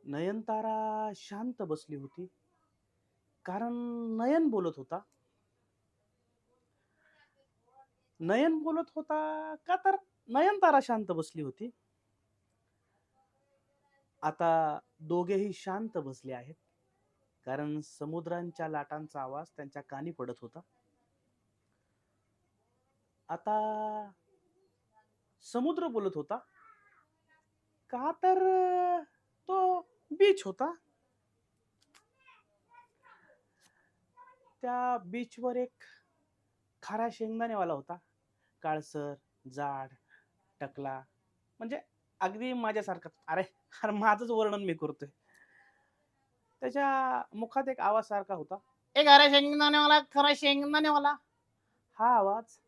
नयनतारा शांत बसली होती, कारण नयन बोलत होता. नयन बोलत होता का तर नयनतारा शांत बसली होती. आता दोघेही शांत बसले आहेत, कारण समुद्रांच्या लाटांचा आवाज त्यांच्या कानी पडत होता. आता समुद्र बोलत होता का तर तो बीच होता. त्या बीचवर एक खारा शेंगदाणेवाला होता. काळसर, जाड, टकला, म्हणजे अगदी माझ्यासारखाच. अरे अरे माझंच वर्णन मी करतोय. त्याच्या मुखात एक आवाज सारखा होता, "ए खरा शेंगदाणेवाला, खरा शेंगदाणेवाला." हा आवाज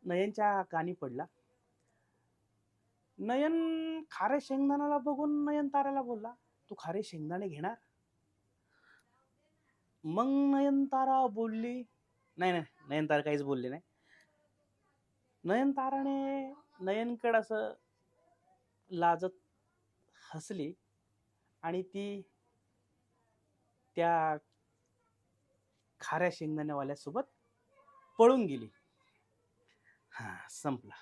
नयनच्या कानी पडला. नयन खारे शेंगदाण्याला बघून नयनताराला बोलला, "तू खारे शेंगदाणे घेणार?" मग नयनतारा बोलली, नाही नाही, नयनतारा काहीच बोलली नाही. नयनताराने नयनकडे असं लाजत हसली आणि ती त्या खाऱ्या शेंगदाण्यावाल्यासोबत पळून गेली. हा, संपला.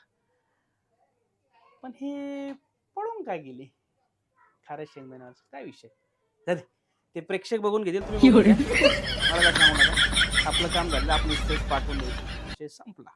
पण हे पळून काय गेली? खाऱ्या शेंगदाण्यावाल्याचं काय विषय? जाऊ दे. ते प्रेक्षक बघून घेतील, तुम्ही बघून घ्या. मला काय सांगू नका. आपलं काम झालं, आपण स्टेज पाठवून द्यायची, विषय संपला.